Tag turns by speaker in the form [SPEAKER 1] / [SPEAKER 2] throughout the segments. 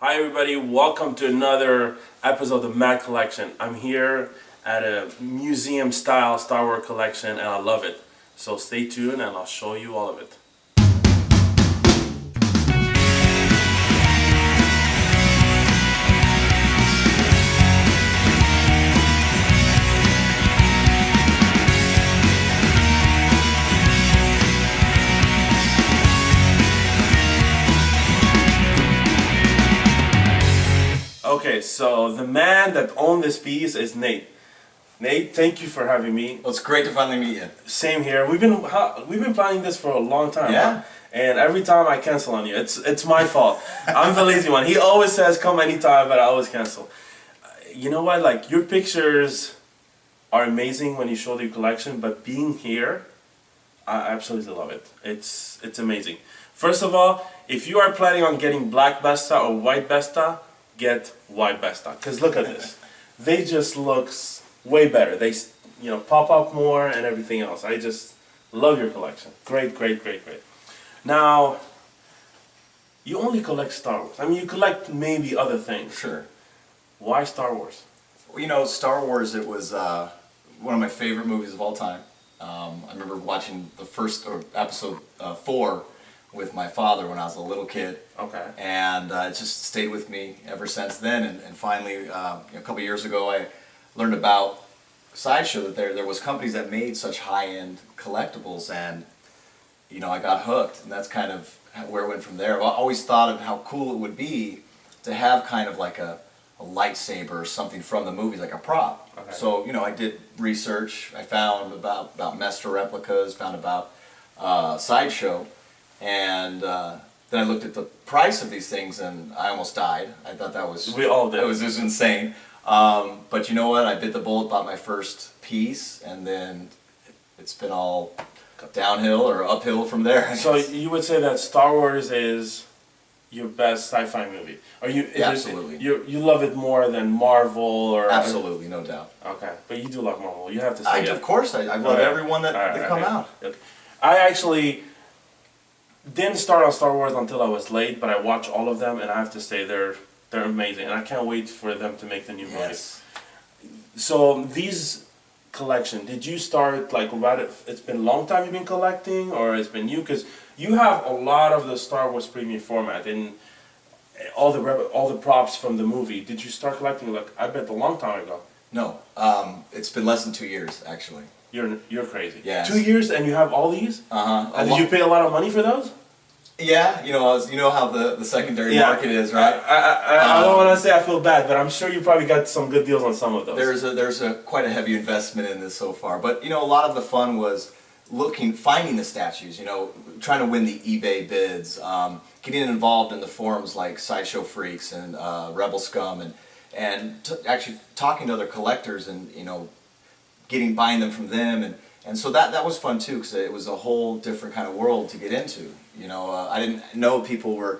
[SPEAKER 1] Hi everybody, welcome to another episode of Mad Collection. I'm here at a museum style Star Wars collection and I love it. So stay tuned and I'll show you all of it. Okay, so the man that owned this piece is Nate. Nate, thank you for having me.
[SPEAKER 2] Well, it's great to finally meet you.
[SPEAKER 1] Same here. We've been planning this for a long time.
[SPEAKER 2] Yeah.
[SPEAKER 1] Huh? And every time I cancel on you, it's my fault. I'm the lazy one. He always says come anytime, but I always cancel. You know what? Like your pictures are amazing when you show your collection, but being here, I absolutely love it. It's amazing. First of all, if you are planning on getting black Besta or white Besta, get white Besta. Because look at this. They just looks way better. They pop up more and everything else. I just love your collection. Great. Now, you only collect Star Wars. I mean, you collect maybe other things.
[SPEAKER 2] Sure.
[SPEAKER 1] Why Star Wars?
[SPEAKER 2] Well, you know, Star Wars, it was one of my favorite movies of all time. I remember watching the first episode 4 with my father when I was a little kid.
[SPEAKER 1] Okay.
[SPEAKER 2] And it just stayed with me ever since then. And finally, a couple years ago, I learned about Sideshow, that there was companies that made such high-end collectibles, and I got hooked, and that's kind of where it went from there. I've always thought of how cool it would be to have kind of like a lightsaber or something from the movies, like a prop.
[SPEAKER 1] Okay.
[SPEAKER 2] So, I did research. I found about Mestre Replicas, found about Sideshow, and then I looked at the price of these things, and I almost died. I thought that was...
[SPEAKER 1] We all did.
[SPEAKER 2] It was just insane. But you know what? I bit the bullet, bought my first piece, and then it's been all downhill or uphill from there.
[SPEAKER 1] So you would say that Star Wars is your best sci-fi movie?
[SPEAKER 2] Absolutely.
[SPEAKER 1] You love it more than Marvel or...
[SPEAKER 2] Absolutely, no doubt.
[SPEAKER 1] Okay, but you do love Marvel. You have to say
[SPEAKER 2] Of course, I love everyone that come out.
[SPEAKER 1] Okay. I actually didn't start on Star Wars until I was late, but I watched all of them, and I have to say they're amazing, and I can't wait for them to make the new movies. So these collection, did you start like it's been a long time you've been collecting, or it's been new? Because you have a lot of the Star Wars premium format and all the props from the movie. Did you start collecting I bet a long time ago?
[SPEAKER 2] No, it's been less than 2 years actually.
[SPEAKER 1] You're crazy.
[SPEAKER 2] Yes.
[SPEAKER 1] 2 years and you have all these? And did you pay a lot of money for those?
[SPEAKER 2] Yeah, you know how the secondary market is, right?
[SPEAKER 1] I don't want to say I feel bad, but I'm sure you probably got some good deals on some of those.
[SPEAKER 2] There's quite a heavy investment in this so far, but a lot of the fun was finding the statues. Trying to win the eBay bids, getting involved in the forums like Sideshow Freaks and Rebel Scum, and actually talking to other collectors and buying them from them, and so that was fun too, because it was a whole different kind of world to get into. I didn't know people were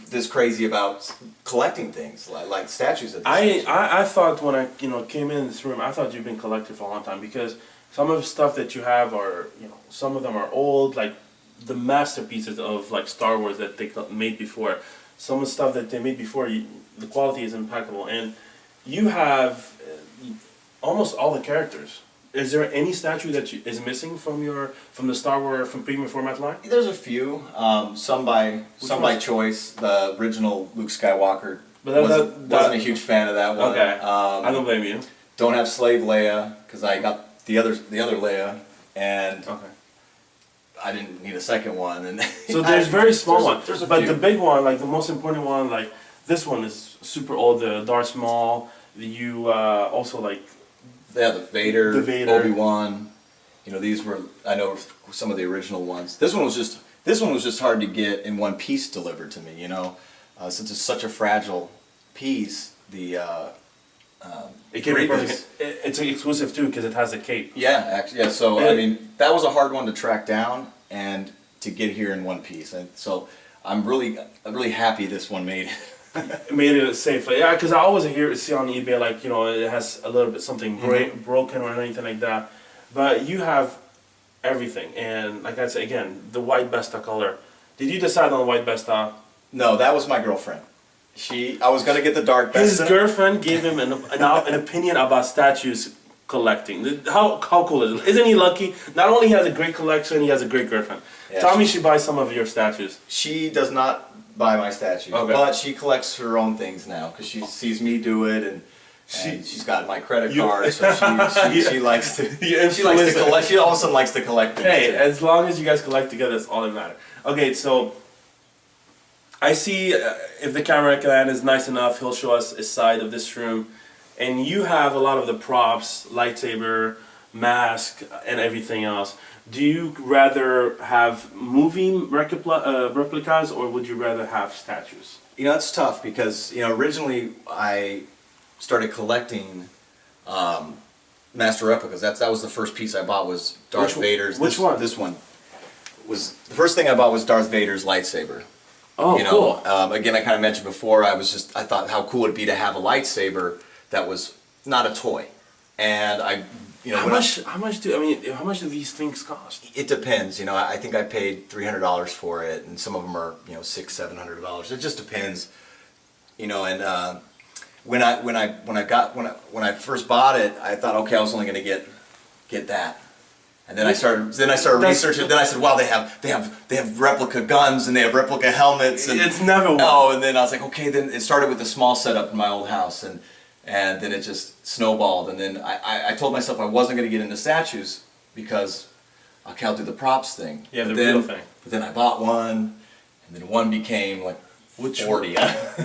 [SPEAKER 2] this crazy about collecting things like statues at this age.
[SPEAKER 1] I thought when I came in this room, I thought you've been collecting for a long time, because some of the stuff that you have are some of them are old, like the masterpieces of like Star Wars that they made before. Some of the stuff that they made before, the quality is impeccable, and you have almost all the characters. Is there any statue that is missing from the Star Wars from premium format line?
[SPEAKER 2] There's a few, some by choice. The original Luke Skywalker,
[SPEAKER 1] but
[SPEAKER 2] wasn't a huge fan of that one.
[SPEAKER 1] Okay, I don't blame you.
[SPEAKER 2] Don't have Slave Leia because I got the other Leia, and I didn't need a second one. And
[SPEAKER 1] so there's very small ones, but
[SPEAKER 2] few.
[SPEAKER 1] The big one, like the most important one, like this one is super old. The Darth Maul. You also like.
[SPEAKER 2] Yeah, the Vader, Obi-Wan. These were some of the original ones. This one was just hard to get in one piece delivered to me. Since it's such a fragile piece,
[SPEAKER 1] it can be perfect. It's exclusive too because it has a cape.
[SPEAKER 2] Yeah, actually, yeah. So that was a hard one to track down and to get here in one piece. And so I'm really happy this one made it.
[SPEAKER 1] Made it safe. Yeah, because I always see on eBay it has a little bit something broken or anything like that. But you have everything, and like I said again, the white Besta color. Did you decide on white Besta?
[SPEAKER 2] No, that was my girlfriend. I was gonna get the dark
[SPEAKER 1] His
[SPEAKER 2] Beskar.
[SPEAKER 1] girlfriend gave him an opinion about statues collecting. How cool is it? Isn't he lucky? Not only he has a great collection, he has a great girlfriend.
[SPEAKER 2] Yeah,
[SPEAKER 1] Tell me she buys some of your statues.
[SPEAKER 2] She does not buy my statues,
[SPEAKER 1] Okay.
[SPEAKER 2] but she collects her own things now because she sees me do it, and she's got my credit card, so she likes to. She likes to collect. She all of a sudden likes to collect things.
[SPEAKER 1] Hey, as long as you guys collect together, that's all that matters. Okay, so I see if the camera can is nice enough, he'll show us a side of this room, and you have a lot of the props, lightsaber, mask, and everything else. Do you rather have moving replicas, or would you rather have statues?
[SPEAKER 2] You know, it's tough because originally I started collecting master replicas. That was the first piece I bought was Darth Vader's.
[SPEAKER 1] Which one?
[SPEAKER 2] This one was the first thing I bought was Darth Vader's lightsaber.
[SPEAKER 1] Oh, cool.
[SPEAKER 2] Again, I kind of mentioned before. I thought how cool it'd be to have a lightsaber that was not a toy, and
[SPEAKER 1] How much do these things cost?
[SPEAKER 2] It depends. I think I paid $300 for it, and some of them are $600-700. It just depends. And when I first bought it, I thought, okay, I was only going to get that. And then I started researching. Then I said, wow, they have replica guns and they have replica helmets. And,
[SPEAKER 1] it's never one.
[SPEAKER 2] Oh, and then I was like, okay. Then it started with a small setup in my old house, and then it just snowballed. And then I told myself I wasn't going to get into statues because, okay, I'll do the props thing.
[SPEAKER 1] Yeah, the real thing.
[SPEAKER 2] But then I bought one, and then one became like 40.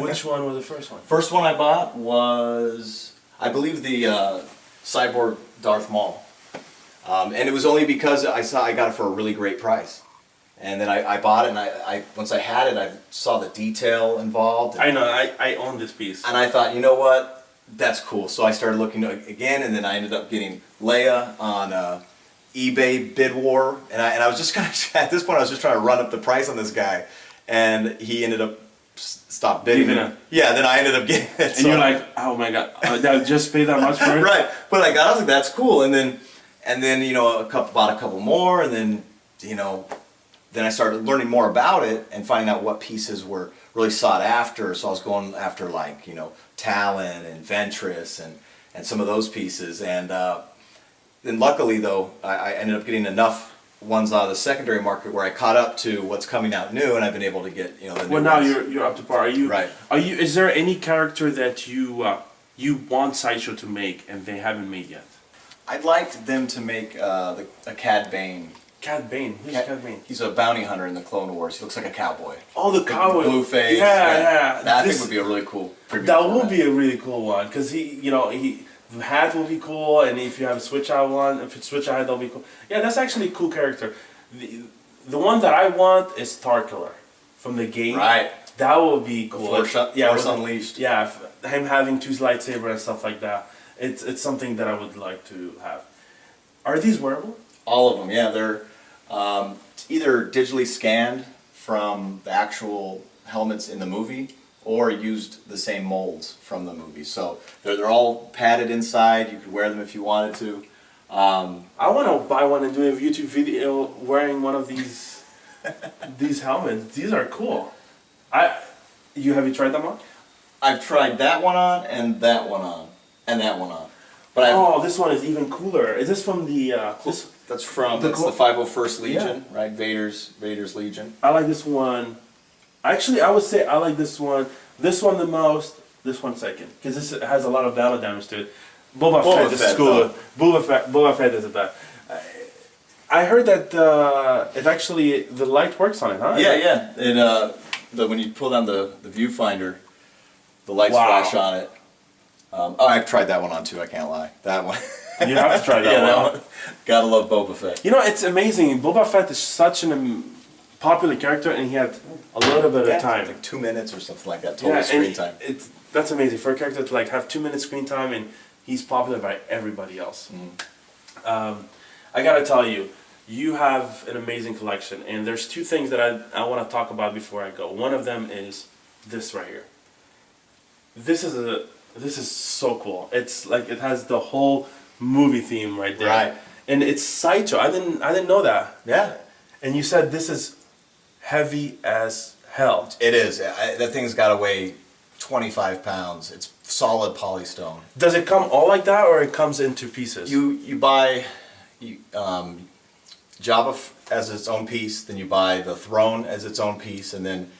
[SPEAKER 1] Which one was the first one?
[SPEAKER 2] First one I bought was, I believe, the Cyborg Darth Maul. And it was only because I got it for a really great price. And then I bought it, and I once I had it, I saw the detail involved.
[SPEAKER 1] I know, I own this piece.
[SPEAKER 2] And I thought, you know what? That's cool. So I started looking again, and then I ended up getting Leia on eBay bid war. And I was just at this point, I was just trying to run up the price on this guy. And he ended up stopped bidding. Yeah, then I ended up getting it.
[SPEAKER 1] And you're like, oh my god, that just paid that much for it?
[SPEAKER 2] Right. But I was like, that's cool. And then bought a couple more, and then then I started learning more about it and finding out what pieces were really sought after. So I was going after Talon and Ventress and some of those pieces. And then luckily though, I ended up getting enough ones out of the secondary market where I caught up to what's coming out new, and I've been able to get the new
[SPEAKER 1] now
[SPEAKER 2] ones.
[SPEAKER 1] you're up to par. Is there any character that you want Sideshow to make and they haven't made yet?
[SPEAKER 2] I'd like them to make a Cad Bane.
[SPEAKER 1] Cad Bane. Who's Cad Bane? He's
[SPEAKER 2] a bounty hunter in the Clone Wars. He looks like a cowboy.
[SPEAKER 1] Oh, the cowboy.
[SPEAKER 2] Blue face.
[SPEAKER 1] Yeah.
[SPEAKER 2] That I think would be a really cool tribute.
[SPEAKER 1] That would be a really cool one because the hat will be cool, and if you have a switch out one, if it's switch out, that'll be cool. Yeah, that's actually a cool character. The one that I want is Starkiller from the game.
[SPEAKER 2] Right.
[SPEAKER 1] That would be cool.
[SPEAKER 2] Force Unleashed.
[SPEAKER 1] Yeah, him having two lightsaber and stuff like that. It's something that I would like to have. Are these wearable?
[SPEAKER 2] All of them, yeah. They're either digitally scanned from the actual helmets in the movie or used the same molds from the movie. So they're all padded inside. You could wear them if you wanted to.
[SPEAKER 1] I want to buy one and do a YouTube video wearing one of these these helmets. These are cool. Have you tried them on?
[SPEAKER 2] I've tried that one on and that one on. And that one on. But
[SPEAKER 1] this one is even cooler. Is this from the...
[SPEAKER 2] That's from the 501st Legion, right? Vader's Legion.
[SPEAKER 1] I like this one. Actually, I would say I like this one the most, this one second. Because this has a lot of battle damage to it. Boba Fett is cooler. Boba Fett is the best. I heard that it actually, the light works on it, huh?
[SPEAKER 2] Yeah. It, when you pull down the viewfinder, the lights flash on it. I've tried that one on too, I can't lie. That one.
[SPEAKER 1] You have to try that one.
[SPEAKER 2] Gotta love Boba Fett.
[SPEAKER 1] It's amazing. Boba Fett is such a popular character, and he had a little bit of time.
[SPEAKER 2] Like 2 minutes or something like that, total screen time.
[SPEAKER 1] That's amazing. For a character to have 2 minutes screen time, and he's popular by everybody else. I gotta tell you, you have an amazing collection, and there's two things that I want to talk about before I go. One of them is this right here. This is so cool. It's like it has the whole movie theme right there.
[SPEAKER 2] Right.
[SPEAKER 1] And it's Sideshow. I didn't know that.
[SPEAKER 2] Yeah.
[SPEAKER 1] And you said this is heavy as hell.
[SPEAKER 2] It is. That thing's got to weigh 25 pounds. It's solid polystone.
[SPEAKER 1] Does it come all like that, or it comes into pieces?
[SPEAKER 2] You buy Jabba as its own piece, then you buy the throne as its own piece, and then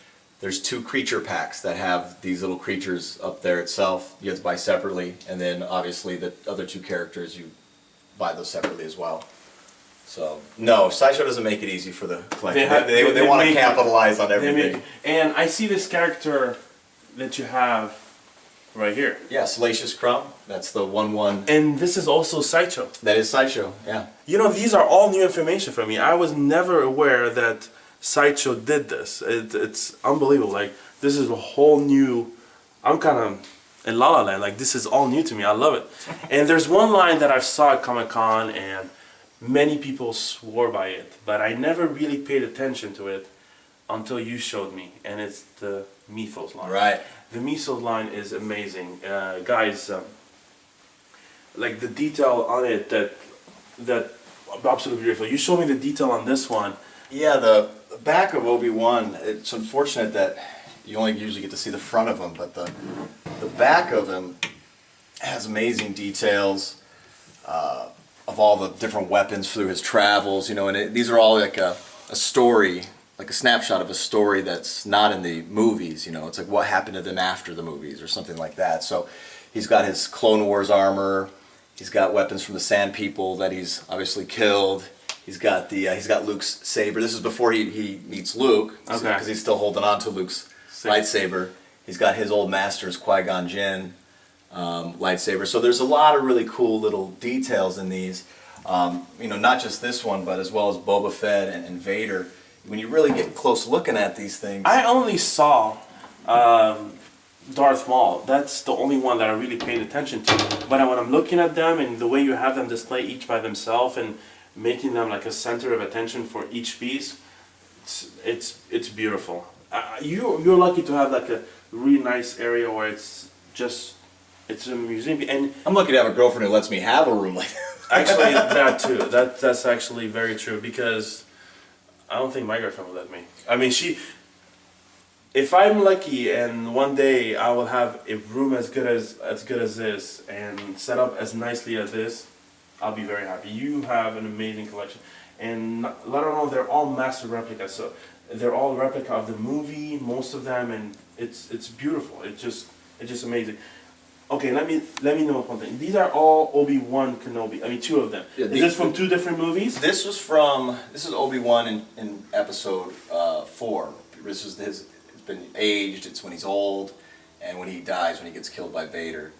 [SPEAKER 2] there's 2 creature packs that have these little creatures up there itself. You have to buy separately, and then obviously the other 2 characters you buy those separately as well. So no, Sideshow doesn't make it easy for the collector. They want to capitalize on everything.
[SPEAKER 1] And I see this character that you have right here.
[SPEAKER 2] Yeah, Salacious Crumb. That's the 1/1.
[SPEAKER 1] And this is also Sideshow.
[SPEAKER 2] That is Sideshow. Yeah.
[SPEAKER 1] You know, these are all new information for me. I was never aware that Sideshow did this. It's unbelievable. Like, this is a whole new. I'm kind of in La La Land. Like, this is all new to me. I love it. And there's one line that I saw at Comic-Con, and many people swore by it, but I never really paid attention to it until you showed me, and it's the Mythos line.
[SPEAKER 2] Right.
[SPEAKER 1] The Mythos line is amazing, guys. Like the detail on it, that absolutely beautiful. You showed me the detail on this one.
[SPEAKER 2] Yeah, the back of Obi-Wan. It's unfortunate that you only usually get to see the front of him, but the back of him has amazing details. Of all the different weapons through his travels, you know, and these are all like a story, like a snapshot of a story that's not in the movies, you know. It's like what happened to them after the movies or something like that. So he's got his Clone Wars armor, he's got weapons from the Sand People that he's obviously killed. He's got Luke's saber. This is before he meets Luke, because he's still holding on to Luke's lightsaber. He's got his old master's Qui-Gon Jinn lightsaber. So there's a lot of really cool little details in these. You know, not just this one, but as well as Boba Fett and Vader. When you really get close looking at these things,
[SPEAKER 1] I only saw Darth Maul. That's the only one that I really paid attention to. But when I'm looking at them and the way you have them display each by themselves and making them like a center of attention for each piece, it's beautiful. You're lucky to have like a really nice area where it's a museum. And
[SPEAKER 2] I'm lucky to have a girlfriend who lets me have a room like that.
[SPEAKER 1] actually, that too. That's actually very true, because I don't think my girlfriend will let me. I mean, if I'm lucky and one day I will have a room as good as this and set up as nicely as this, I'll be very happy. You have an amazing collection, and let her know they're all master replicas. So they're all replica of the movie, most of them, and it's beautiful. It's just amazing. Okay, let me know one thing. These are all Obi-Wan Kenobi. I mean, 2 of them. Yeah, is this from 2 different movies?
[SPEAKER 2] This is Obi-Wan in episode 4. This is it's been aged. It's when he's old, and when he dies, when he gets killed by Vader.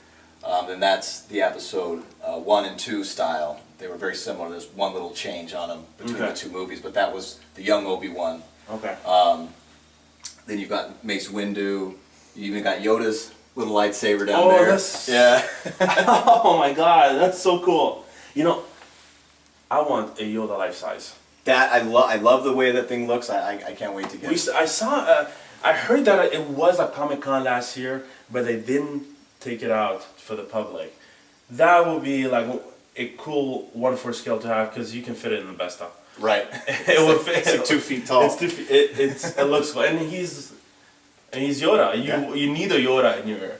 [SPEAKER 2] And that's the episode 1 and 2 style. They were very similar. There's one little change on them between the 2 movies, but that was the young Obi-Wan.
[SPEAKER 1] Okay.
[SPEAKER 2] Then you've got Mace Windu. You even got Yoda's little lightsaber down there. Yeah.
[SPEAKER 1] Oh my God, that's so cool. You know, I want a Yoda life size.
[SPEAKER 2] That I love the way that thing looks. I can't wait to get it.
[SPEAKER 1] I heard that it was at Comic-Con last year, but they didn't take it out for the public. That would be like a cool 1/4 scale to have, because you can fit it in the best stuff.
[SPEAKER 2] Right.
[SPEAKER 1] It would fit.
[SPEAKER 2] It's like 2 feet tall.
[SPEAKER 1] It looks cool, and he's Yoda. You need a Yoda in your.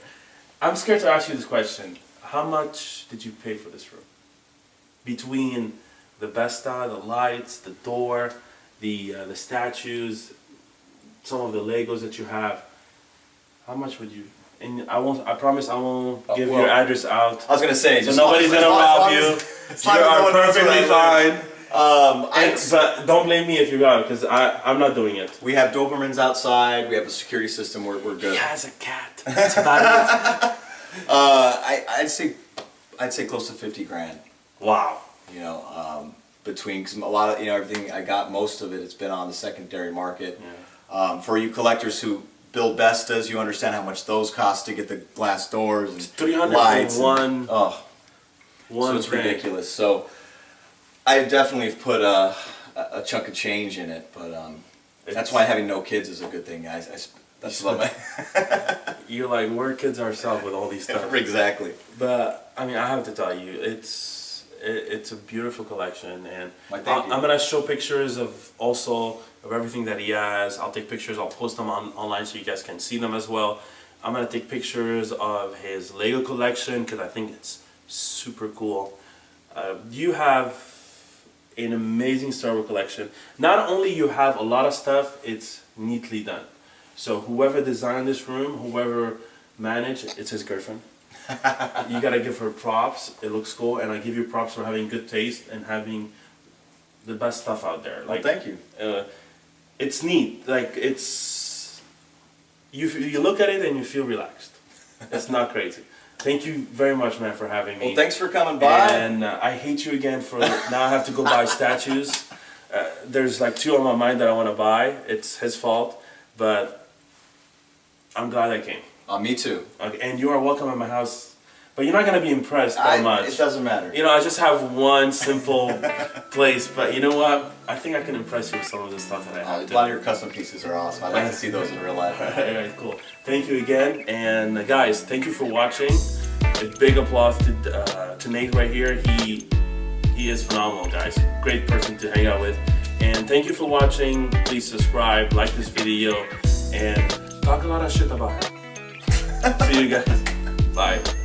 [SPEAKER 1] I'm scared to ask you this question. How much did you pay for this room? Between the Besta, the lights, the door, the statues, some of the Legos that you have. How much would you? And I promise I won't give your address out.
[SPEAKER 2] I was gonna say,
[SPEAKER 1] so nobody's gonna rob you. You are perfectly fine. But don't blame me if you got it, because I'm not doing it.
[SPEAKER 2] We have Dobermans outside. We have a security system. We're good.
[SPEAKER 1] He has a cat. That's about it.
[SPEAKER 2] I'd say close to 50 grand.
[SPEAKER 1] Wow.
[SPEAKER 2] You know, between, cause a lot of, you know, everything I got, most of it's been on the secondary market. Yeah. For you collectors who build Bestas, you understand how much those cost to get the glass doors and
[SPEAKER 1] 300
[SPEAKER 2] lights.
[SPEAKER 1] One
[SPEAKER 2] So it's ridiculous. So I definitely have put a chunk of change in it, but that's why having no kids is a good thing. That's what
[SPEAKER 1] you're like, we're kids ourselves with all these stuff.
[SPEAKER 2] Exactly.
[SPEAKER 1] But I mean, I have to tell you, it's a beautiful collection, and I'm gonna show pictures of everything that he has. I'll take pictures. I'll post them online so you guys can see them as well. I'm gonna take pictures of his Lego collection because I think it's super cool. You have an amazing Star Wars collection. Not only you have a lot of stuff, it's neatly done. So whoever designed this room, whoever managed, it's his girlfriend. You gotta give her props. It looks cool, and I give you props for having good taste and having the best stuff out there.
[SPEAKER 2] Well, thank you.
[SPEAKER 1] It's neat. Like it's you look at it and you feel relaxed. It's not crazy. Thank you very much, man, for having me.
[SPEAKER 2] Well, thanks for coming by.
[SPEAKER 1] And I hate you again for now. I have to go buy statues. There's like 2 on my mind that I want to buy. It's his fault, but I'm glad I came.
[SPEAKER 2] Me too.
[SPEAKER 1] Okay, and you are welcome at my house, but you're not gonna be impressed that much.
[SPEAKER 2] It doesn't matter.
[SPEAKER 1] You know, I just have one simple place, but you know what? I think I can impress you with some of the stuff that I have.
[SPEAKER 2] A lot of your custom pieces are awesome. I'd like to see those in real life.
[SPEAKER 1] Alright, cool. Thank you again, and guys, thank you for watching. A big applause to Nate right here. He is phenomenal, guys. Great person to hang out with. And thank you for watching. Please subscribe, like this video, and talk a lot of shit about him. See you guys. Bye.